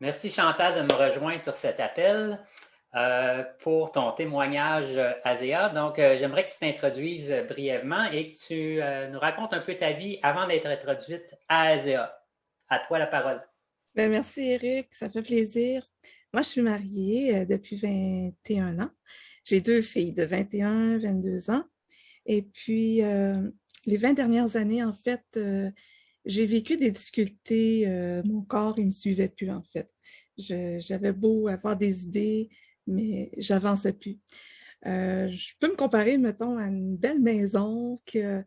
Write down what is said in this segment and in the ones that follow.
Merci Chantal de me rejoindre sur cet appel pour ton témoignage ASEA. Donc, j'aimerais que tu t'introduises brièvement et que tu nous racontes un peu ta vie avant d'être introduite à ASEA. À toi la parole. Ben, merci Eric, ça fait plaisir. Moi, je suis mariée depuis 21 ans. J'ai deux filles de 21, 22 ans. Et puis, les 20 dernières années, en fait, j'ai vécu des difficultés. Mon corps, il me suivait plus, en fait. J'avais beau avoir des idées, mais j'avançais plus. Je peux me comparer, mettons, à une belle maison qui a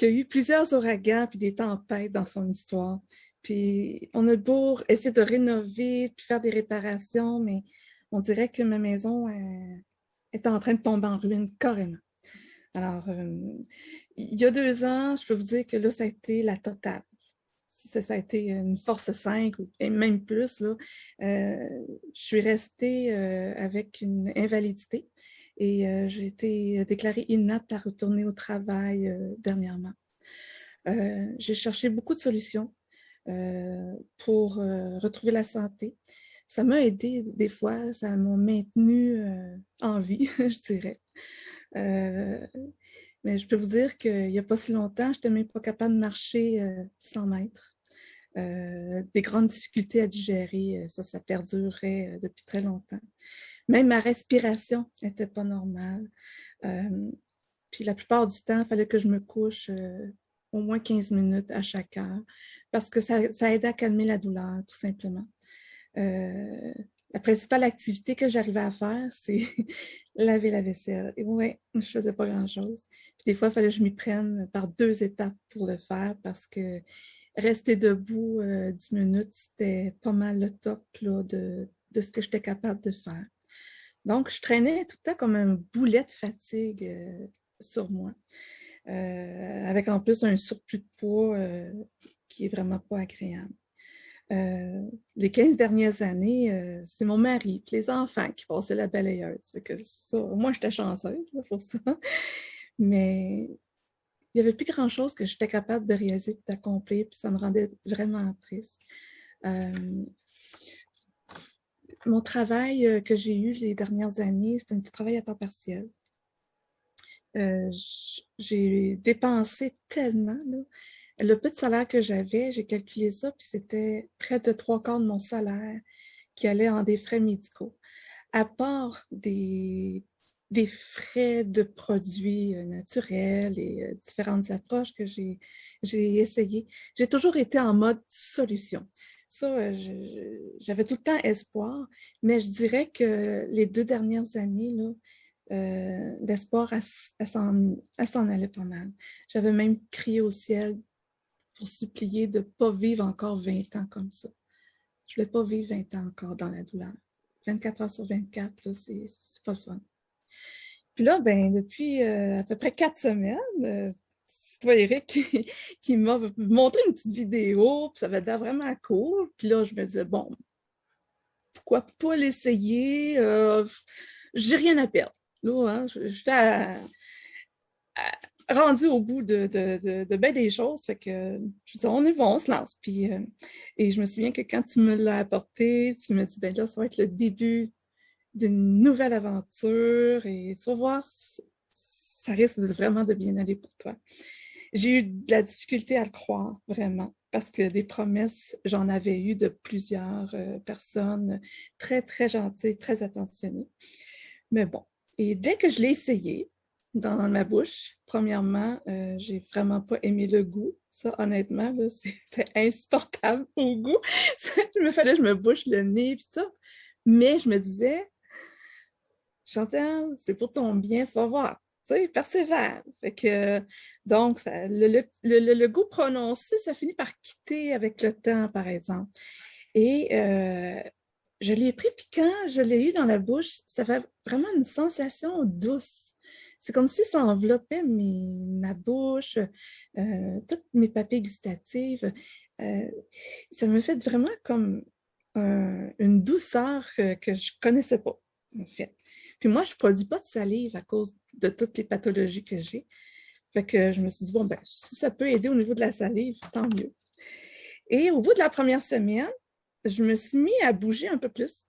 eu plusieurs ouragans puis des tempêtes dans son histoire. Puis on a beau essayer de rénover puis faire des réparations, mais on dirait que ma maison est en train de tomber en ruine carrément. Alors, il y a 2 ans, je peux vous dire que là, ça a été la totale. Ça a été une force 5 et même plus. Là. Je suis restée avec une invalidité et j'ai été déclarée inapte à retourner au travail dernièrement. J'ai cherché beaucoup de solutions pour retrouver la santé. Ça m'a aidé des fois, ça m'a maintenu en vie, je dirais. Mais je peux vous dire qu'il n'y a pas si longtemps, je n'étais même pas capable de marcher 100 mètres. Des grandes difficultés à digérer, ça perdurait depuis très longtemps. Même ma respiration n'était pas normale. Puis la plupart du temps, il fallait que je me couche au moins 15 minutes à chaque heure parce que ça aide à calmer la douleur, tout simplement. La principale activité que j'arrivais à faire, c'est laver la vaisselle. Et ouais, je ne faisais pas grand-chose. Puis des fois, il fallait que je m'y prenne par 2 étapes pour le faire parce que rester debout 10 minutes, c'était pas mal le top là, de ce que j'étais capable de faire. Donc, je traînais tout le temps comme un boulet de fatigue sur moi, avec en plus un surplus de poids qui est vraiment pas agréable. Les 15 dernières années, c'est mon mari et les enfants qui passaient la balayeuse. Que ça, moi, j'étais chanceuse là, pour ça. Mais il n'y avait plus grand-chose que j'étais capable de réaliser, d'accomplir, puis ça me rendait vraiment triste. Mon travail que j'ai eu les dernières années, c'est un petit travail à temps partiel. J'ai dépensé tellement. Là. Le peu de salaire que j'avais, j'ai calculé ça, puis c'était près de 3/4 de mon salaire qui allait en des frais médicaux. À part des frais de produits naturels et différentes approches que j'ai essayées, j'ai toujours été en mode solution. Ça, j'avais tout le temps espoir, mais je dirais que les 2 dernières années, là, l'espoir, elle s'en allait pas mal. J'avais même crié au ciel pour supplier de ne pas vivre encore 20 ans comme ça. Je ne voulais pas vivre 20 ans encore dans la douleur. 24 heures sur 24, là, c'est pas le fun. Puis là, ben, depuis à peu près 4 semaines, c'est toi, Eric, qui m'a montré une petite vidéo, puis ça avait l'air vraiment cool. Puis là, je me disais, bon, pourquoi pas l'essayer? J'ai rien à perdre. Là, hein, j'étais rendu au bout de bien des choses. Fait que je dis, on y va, on se lance. Puis, et je me souviens que quand tu me l'as apporté, tu me dis, ben là, ça va être le début d'une nouvelle aventure et tu vas voir, ça risque vraiment de bien aller pour toi. J'ai eu de la difficulté à le croire, vraiment, parce que des promesses, j'en avais eu de plusieurs personnes très, très gentilles, très attentionnées. Mais bon, et dès que je l'ai essayé dans ma bouche, premièrement, j'ai vraiment pas aimé le goût. Ça, honnêtement, là, c'était insupportable au goût. Il me fallait que je me bouche le nez et tout ça. Mais je me disais, Chantal, c'est pour ton bien, tu vas voir. Tu sais, persévère. Fait que, donc, ça, le goût prononcé, ça finit par quitter avec le temps, par exemple. Et je l'ai pris, puis quand je l'ai eu dans la bouche, ça fait vraiment une sensation douce. C'est comme si ça enveloppait ma bouche, toutes mes papilles gustatives. Ça me fait vraiment comme une douceur que je ne connaissais pas, en fait. Puis moi, je ne produis pas de salive à cause de toutes les pathologies que j'ai. Fait que je me suis dit, bon, ben, si ça peut aider au niveau de la salive, tant mieux. Et au bout de la première semaine, je me suis mis à bouger un peu plus.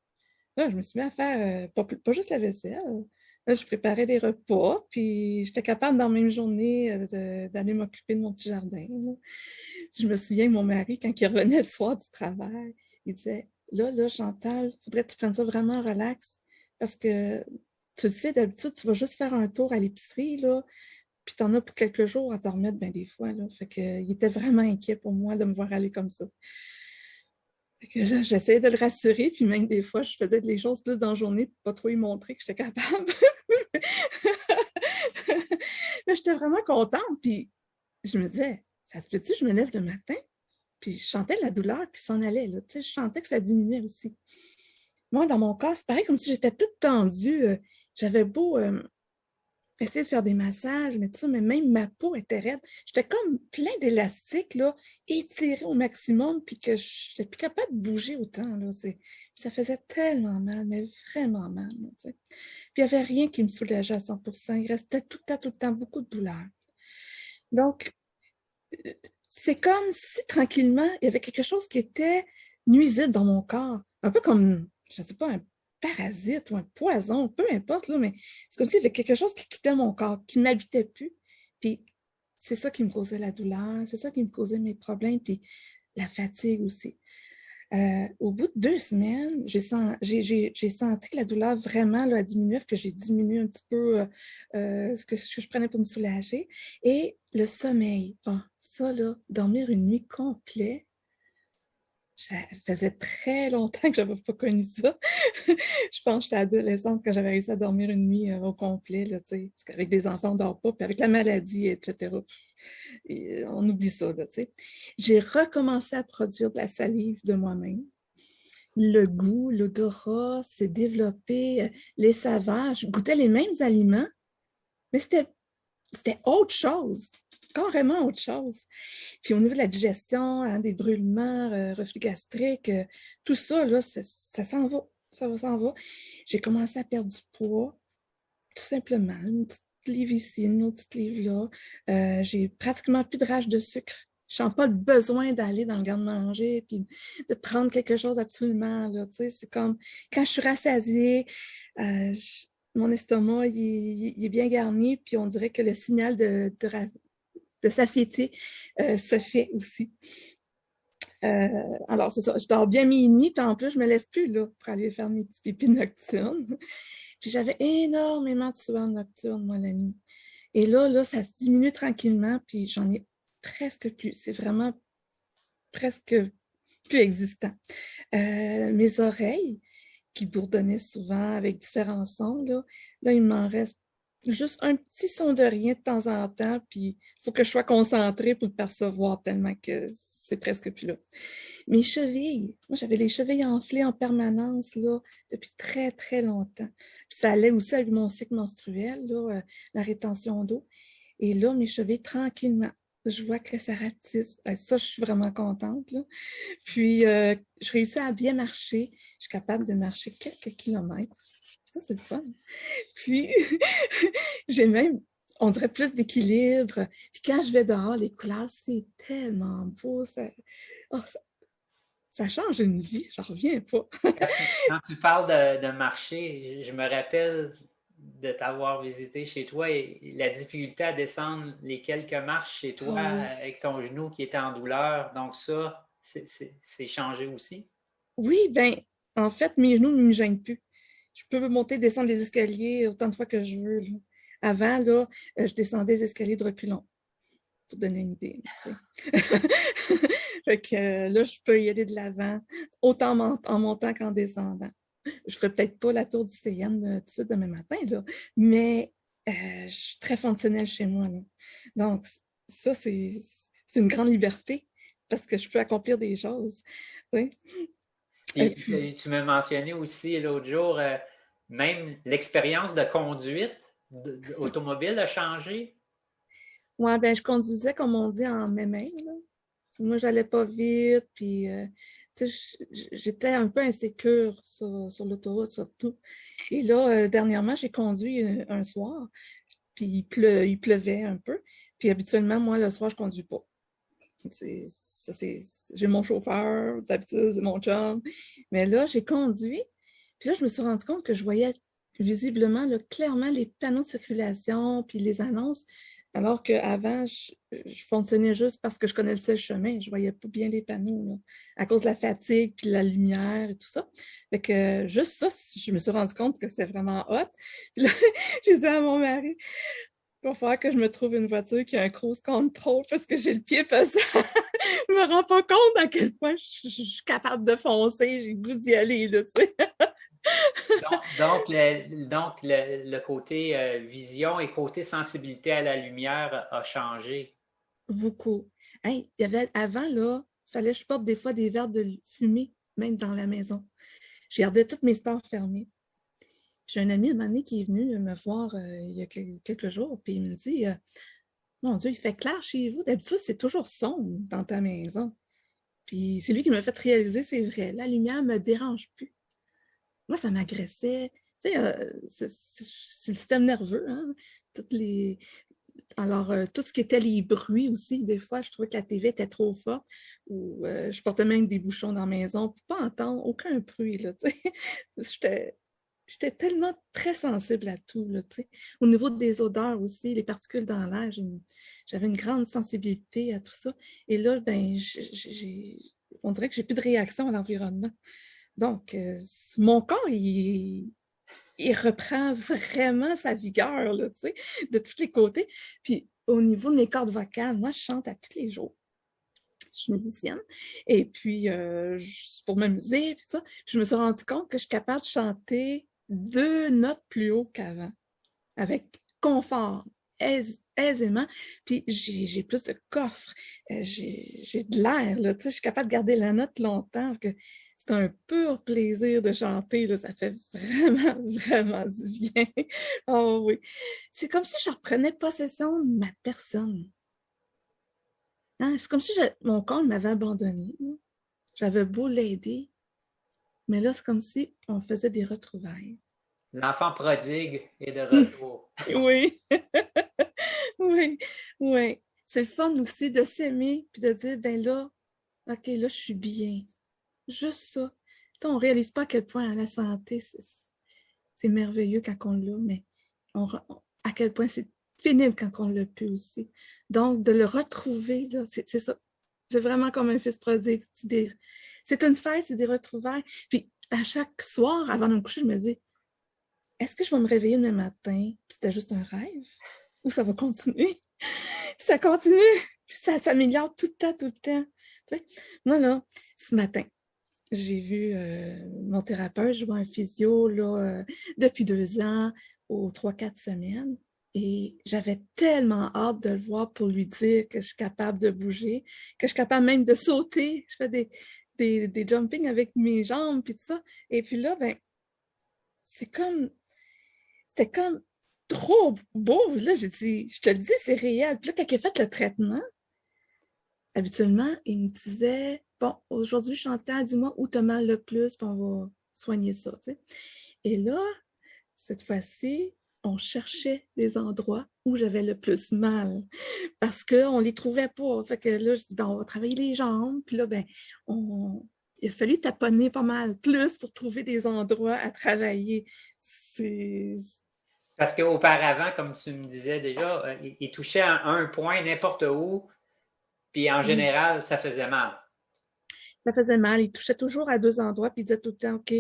Là, je me suis mis à faire, pas juste la vaisselle. Là, je préparais des repas, puis j'étais capable dans la même journée d'aller m'occuper de mon petit jardin. Là. Je me souviens, mon mari, quand il revenait le soir du travail, il disait, là, Chantal, il faudrait que tu prennes ça vraiment relax, parce que tu sais, d'habitude, tu vas juste faire un tour à l'épicerie, là, puis tu en as pour quelques jours à t'en remettre bien des fois. Là. Fait que, il était vraiment inquiet pour moi de me voir aller comme ça. Fait que là, j'essayais de le rassurer, puis même des fois, je faisais des choses plus dans la journée pour pas trop lui montrer que j'étais capable. Là, j'étais vraiment contente, puis je me disais, ça se peut-tu, je me lève le matin, puis je sentais la douleur, puis s'en allait, là, tu sais, je sentais que ça diminuait aussi. Moi, dans mon corps, c'est pareil comme si j'étais toute tendue. J'avais beau essayer de faire des massages, mais tout ça, mais même ma peau était raide. J'étais comme plein d'élastiques, là, étirée au maximum, puis que je n'étais plus capable de bouger autant, là. Ça faisait tellement mal, mais vraiment mal, là, tu sais. Puis il n'y avait rien qui me soulageait à 100%. Il restait tout le temps beaucoup de douleur. Donc, c'est comme si tranquillement, il y avait quelque chose qui était nuisible dans mon corps. Un peu comme, je ne sais pas, un parasite ou un poison, peu importe, là, mais c'est comme s'il y avait quelque chose qui quittait mon corps, qui ne m'habitait plus. Puis c'est ça qui me causait la douleur, c'est ça qui me causait mes problèmes, puis la fatigue aussi. Au bout de 2 semaines, j'ai senti que la douleur vraiment là, a diminué, que j'ai diminué un petit peu ce que je prenais pour me soulager. Et le sommeil, bon, ça, là, dormir une nuit complète, ça faisait très longtemps que je n'avais pas connu ça. Je pense que j'étais adolescente quand j'avais réussi à dormir une nuit au complet, là, parce qu'avec des enfants, on ne dort pas, puis avec la maladie, etc., et on oublie ça. Là, j'ai recommencé à produire de la salive de moi-même. Le goût, l'odorat s'est développé, les saveurs. Je goûtais les mêmes aliments, mais c'était autre chose, carrément autre chose. Puis au niveau de la digestion, hein, des brûlements, reflux gastrique, tout ça, là, ça s'en va. Ça s'en va. J'ai commencé à perdre du poids, tout simplement. Une petite livre ici, une autre petite livre là. J'ai pratiquement plus de rage de sucre. Je ne sens pas le besoin d'aller dans le garde-manger puis de prendre quelque chose absolument. Là, c'est comme quand je suis rassasiée, mon estomac il est bien garni, puis on dirait que le signal de satiété se fait aussi. Alors, c'est ça, je dors bien minuit, puis en plus, je ne me lève plus là, pour aller faire mes petits pipis nocturnes. Puis j'avais énormément de sueur nocturne, moi, la nuit. Et là, ça se diminue tranquillement, puis j'en ai presque plus. C'est vraiment presque plus existant. Mes oreilles, qui bourdonnaient souvent avec différents sons, là il m'en reste juste un petit son de rien de temps en temps, puis il faut que je sois concentrée pour le percevoir tellement que c'est presque plus là. Mes chevilles, moi j'avais les chevilles enflées en permanence là, depuis très, très longtemps. Puis ça allait aussi avec mon cycle menstruel, là, la rétention d'eau. Et là, mes chevilles, tranquillement, je vois que ça ratisse. Ça, je suis vraiment contente. Là. Puis, je réussis à bien marcher. Je suis capable de marcher quelques kilomètres. Ça, c'est le fun. Puis, j'ai même, on dirait, plus d'équilibre. Puis quand je vais dehors, les couleurs, c'est tellement beau. Ça change une vie, je n'en reviens pas. Quand tu parles de marcher, je me rappelle de t'avoir visité chez toi et la difficulté à descendre les quelques marches chez toi avec ton genou qui était en douleur. Donc ça, c'est changé aussi? Oui, bien, en fait, mes genoux ne me gênent plus. Je peux monter et descendre les escaliers autant de fois que je veux. Là. Avant, là, je descendais les escaliers de reculons, pour donner une idée. Fait que là, je peux y aller de l'avant, autant en montant qu'en descendant. Je ne ferai peut-être pas la tour du CN tout de suite demain matin, là, mais je suis très fonctionnelle chez moi. Là. Donc, ça, c'est une grande liberté parce que je peux accomplir des choses. Et puis, tu m'as mentionné aussi l'autre jour, même l'expérience de conduite automobile a changé? Oui, ben, je conduisais, comme on dit, en mémé. Moi, je n'allais pas vite, puis j'étais un peu insécure sur l'autoroute, surtout. Et là, dernièrement, j'ai conduit un soir, puis il pleuvait un peu. Puis habituellement, moi, le soir, je ne conduis pas. J'ai mon chauffeur, d'habitude, c'est mon chum. Mais là, j'ai conduit. Puis là, je me suis rendu compte que je voyais visiblement, là, clairement, les panneaux de circulation puis les annonces, alors qu'avant, je fonctionnais juste parce que je connaissais le chemin. Je ne voyais pas bien les panneaux, là, à cause de la fatigue puis de la lumière et tout ça. Fait que juste ça, je me suis rendu compte que c'était vraiment hot. Puis là, j'ai dit à mon mari, il va falloir que je me trouve une voiture qui a un cruise control parce que j'ai le pied pesant. Je me rends pas compte à quel point je suis capable de foncer. J'ai le goût d'y aller, là, tu sais. Donc, le côté vision et côté sensibilité à la lumière a changé. Beaucoup. Hey, il y avait avant, là, il fallait que je porte des fois des verres de fumée, même dans la maison. Je gardais toutes mes stores fermées. J'ai un ami, un moment donné, qui est venu me voir il y a quelques jours, puis il me dit Mon Dieu, il fait clair chez vous. D'habitude, c'est toujours sombre dans ta maison. Puis c'est lui qui m'a fait réaliser, c'est vrai, la lumière ne me dérange plus. Moi, ça m'agressait. Tu sais, c'est le système nerveux, hein? Toutes les... Alors, tout ce qui était les bruits aussi, des fois, je trouvais que la TV était trop forte ou je portais même des bouchons dans la maison pour ne pas entendre aucun bruit, là, tu sais. J'étais tellement très sensible à tout, là, tu sais. Au niveau des odeurs aussi, les particules dans l'air, j'avais une grande sensibilité à tout ça. Et là, ben, on dirait que j'ai plus de réaction à l'environnement. Donc, mon corps, il reprend vraiment sa vigueur, là, tu sais, de tous les côtés. Puis, au niveau de mes cordes vocales, moi, je chante à tous les jours. Je suis musicienne. Et puis, pour m'amuser, puis ça, je me suis rendu compte que je suis capable de chanter 2 notes plus haut qu'avant, avec confort, aisément. Puis, j'ai plus de coffre, j'ai de l'air, là, tu sais, je suis capable de garder la note longtemps, que c'est un pur plaisir de chanter, là, ça fait vraiment, vraiment du bien. Oh oui. C'est comme si je reprenais possession de ma personne. Hein? C'est comme si mon corps m'avait abandonné. J'avais beau l'aider, mais là, c'est comme si on faisait des retrouvailles. L'enfant prodigue est de retour. Oui, oui, oui. C'est le fun aussi de s'aimer puis de dire, ben là, OK, là, je suis bien. Juste ça. T'sais, on ne réalise pas à quel point la santé, c'est merveilleux quand on l'a, mais à quel point c'est pénible quand on l'a plus aussi. Donc, de le retrouver, là, c'est ça. C'est vraiment comme un fils prodigue. C'est une fête, c'est des retrouvailles. Puis, à chaque soir, avant de me coucher, je me dis, est-ce que je vais me réveiller demain matin, puis c'était juste un rêve, ou ça va continuer? Puis ça continue, puis ça s'améliore tout le temps, tout le temps. T'sais? Moi, là, ce matin, j'ai vu mon thérapeute, je vois un physio là, depuis 2 ans, aux 3, 4 semaines. Et j'avais tellement hâte de le voir pour lui dire que je suis capable de bouger, que je suis capable même de sauter. Je fais des jumpings avec mes jambes, puis tout ça. Et puis là, ben, c'était comme trop beau. Là, j'ai dit, je te le dis, c'est réel. Puis là, quand il a fait le traitement, habituellement, il me disait, bon, aujourd'hui, Chantal, dis-moi où tu as mal le plus, puis on va soigner ça. T'sais. Et là, cette fois-ci, on cherchait des endroits où j'avais le plus mal parce qu'on ne les trouvait pas. Fait que là, je dis, ben, on va travailler les jambes. Puis là, ben, il a fallu taponner pas mal plus pour trouver des endroits à travailler. C'est... Parce qu'auparavant, comme tu me disais déjà, il touchait à un point n'importe où, puis en Oui. général, ça faisait mal. Ça faisait mal. Il touchait toujours à 2 endroits, puis il disait tout le temps, OK,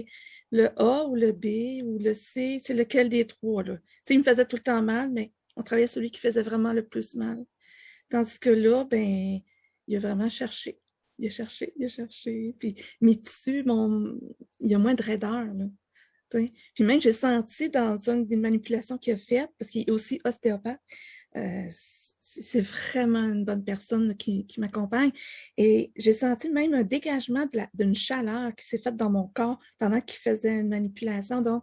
le A ou le B ou le C, c'est lequel des trois, là? Il me faisait tout le temps mal, mais on travaillait celui qui faisait vraiment le plus mal. Tandis que là, ben, il a vraiment cherché. Il a cherché, il a cherché. Puis mes tissus, il y a moins de raideur, là. Puis même, j'ai senti dans une des manipulations qu'il a faites, parce qu'il est aussi ostéopathe, c'est vraiment une bonne personne là, qui m'accompagne. Et j'ai senti même un dégagement d'une chaleur qui s'est faite dans mon corps pendant qu'il faisait une manipulation. Donc,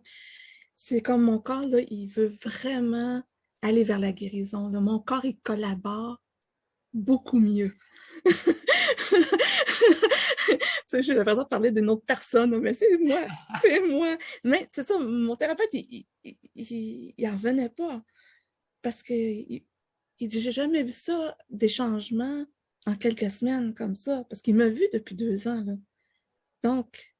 c'est comme mon corps, là, il veut vraiment aller vers la guérison. Là. Mon corps, il collabore beaucoup mieux. J'ai l'impression de parler d'une autre personne, mais c'est moi, c'est moi. Mais c'est ça, mon thérapeute, il n'en revenait pas parce que il dit, j'ai jamais vu ça, des changements en quelques semaines comme ça, parce qu'il m'a vu depuis 2 ans, là. Donc,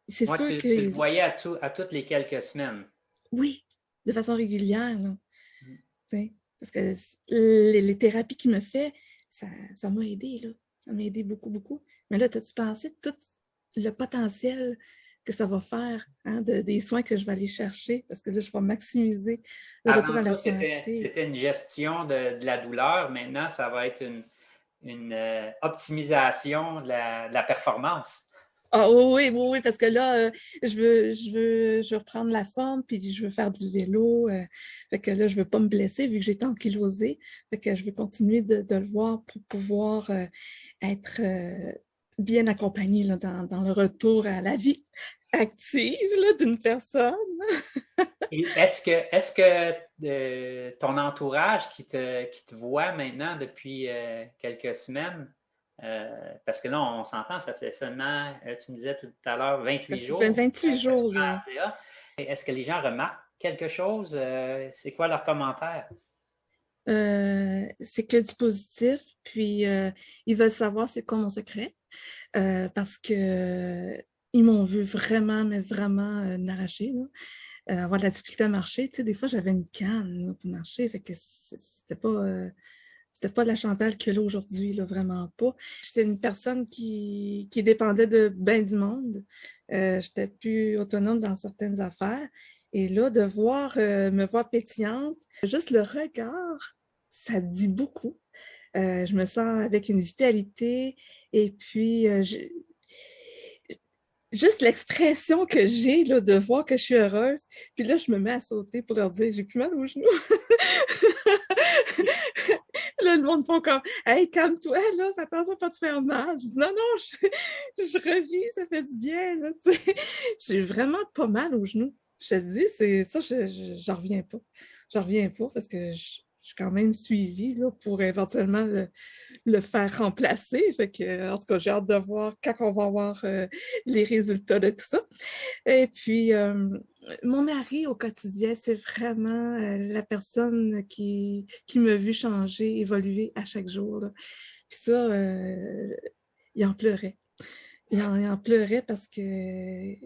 c'est Moi, sûr tu le que voyais à toutes les quelques semaines. oui, de façon régulière, là, Mm. tu sais, parce que les thérapies qu'il me fait, ça m'a aidé, là. Ça m'a aidé beaucoup, beaucoup. Mais là, as-tu pensé tout le potentiel que ça va faire, hein, des soins que je vais aller chercher, parce que là, je vais maximiser le retour Avant à la ça, santé. c'était une gestion de la douleur. Maintenant, ça va être une optimisation de la performance. Ah oui, oui, oui, oui, parce que là, je veux reprendre la forme, puis je veux faire du vélo. Fait que là, je veux pas me blesser vu que j'ai été ankylosée. Fait que je veux continuer de le voir pour pouvoir être bien accompagnée là, dans le retour à la vie active là, d'une personne. Et est-ce que ton entourage qui te voit maintenant depuis quelques semaines, parce que là, on s'entend, ça fait seulement, tu me disais tout à l'heure, Ça 28 fait jours 28 que tu jours, prends là. ACA. Est-ce que les gens remarquent quelque chose? C'est quoi leurs commentaires? C'est que du positif, puis ils veulent savoir c'est quoi mon secret, parce que ils m'ont vu vraiment, mais vraiment m'arracher, là. Avoir de la difficulté à marcher. Tu sais, des fois, j'avais une canne là, pour marcher, fait que c'était pas la Chantal que là aujourd'hui, là, vraiment pas. J'étais une personne qui dépendait de bien du monde. J'étais plus autonome dans certaines affaires. Et là, de voir, me voir pétillante, juste le regard, ça dit beaucoup. Je me sens avec une vitalité et puis juste l'expression que j'ai là, de voir que je suis heureuse. Puis là, je me mets à sauter pour leur dire j'ai plus mal aux genoux. Là, le monde font comme hey, calme-toi, là, fais attention à pas te faire mal. Je dis non, non, je revis, ça fait du bien. Là, tu sais. J'ai vraiment pas mal aux genoux. Je te dis, c'est ça, j'en reviens pas. J'en reviens pas parce que je suis quand même suivie là, pour éventuellement le faire remplacer. Fait que, en tout cas, j'ai hâte de voir quand on va avoir les résultats de tout ça. Et puis, mon mari au quotidien, c'est vraiment la personne qui m'a vu changer, évoluer à chaque jour, là. Puis ça, il en pleurait. Il en pleurait parce que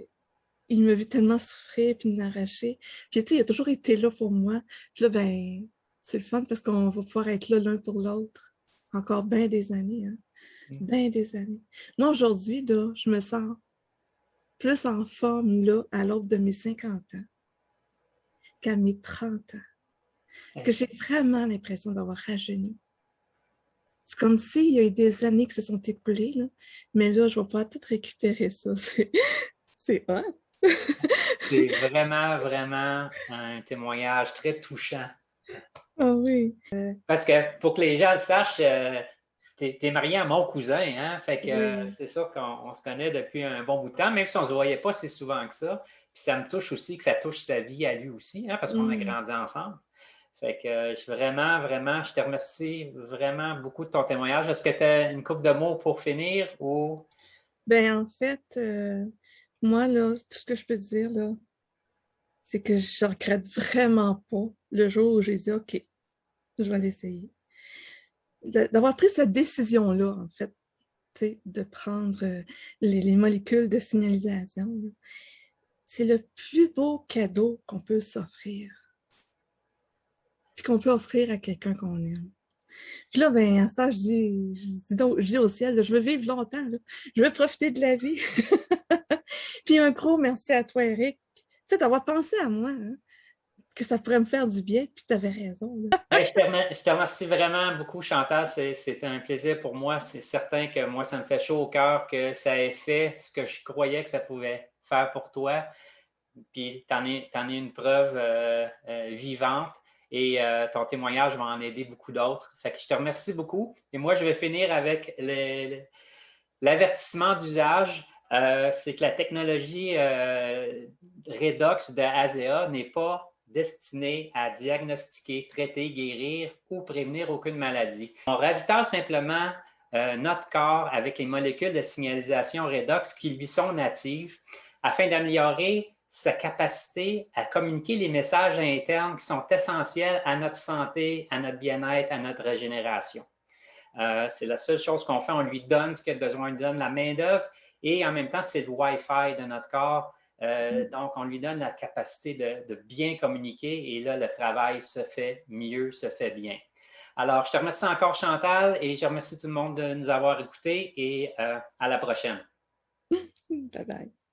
il m'a vu tellement souffrir puis m'arracher. Puis, tu sais, il a toujours été là pour moi. Puis là, ben, c'est le fun parce qu'on va pouvoir être là l'un pour l'autre encore bien des années, hein? Bien des années. Moi, aujourd'hui, là, je me sens plus en forme, là, à l'aube de mes 50 ans qu'à mes 30 ans. Que j'ai vraiment l'impression d'avoir rajeuni. C'est comme s'il y a eu des années qui se sont écoulées, là, mais là, je vais pouvoir tout récupérer ça. C'est hot. C'est vraiment, vraiment un témoignage très touchant. Ah oui. Parce que pour que les gens le sachent, t'es marié à mon cousin, hein? Fait que Oui. c'est sûr qu'on se connaît depuis un bon bout de temps, même si on ne se voyait pas si souvent que ça. Puis ça me touche aussi que ça touche sa vie à lui aussi, hein, parce qu'on a Mm. grandi ensemble. Fait que vraiment, vraiment, je te remercie vraiment beaucoup de ton témoignage. Est-ce que tu as une couple de mots pour finir ou Ben, en fait, moi, là, tout ce que je peux dire, là, c'est que je regrette vraiment pas le jour où j'ai dit, OK, je vais l'essayer. D'avoir pris cette décision-là, en fait, de prendre les molécules de signalisation, là, c'est le plus beau cadeau qu'on peut s'offrir, puis qu'on peut offrir à quelqu'un qu'on aime. Puis là, ben, à ce temps, je dis au ciel, là, je veux vivre longtemps, là. Je veux profiter de la vie. Puis un gros merci à toi, Eric, d'avoir pensé à moi, hein, que ça pourrait me faire du bien, puis tu avais raison. Là. ben, je te remercie vraiment beaucoup, Chantal. C'était un plaisir pour moi. C'est certain que moi, ça me fait chaud au cœur que ça ait fait ce que je croyais que ça pouvait faire pour toi. Puis, tu en es une preuve vivante et ton témoignage va en aider beaucoup d'autres. Fait que je te remercie beaucoup. Et moi, je vais finir avec l'avertissement d'usage. C'est que la technologie Redox de ASEA n'est pas destinée à diagnostiquer, traiter, guérir ou prévenir aucune maladie. On ravitaille simplement notre corps avec les molécules de signalisation Redox qui lui sont natives afin d'améliorer sa capacité à communiquer les messages internes qui sont essentiels à notre santé, à notre bien-être, à notre régénération. C'est la seule chose qu'on fait. On lui donne ce qu'il a besoin, on lui donne la main-d'œuvre et en même temps, c'est le Wi-Fi de notre corps. Donc, on lui donne la capacité de bien communiquer et là, le travail se fait mieux, se fait bien. Alors, je te remercie encore, Chantal, et je remercie tout le monde de nous avoir écoutés et à la prochaine. Bye bye.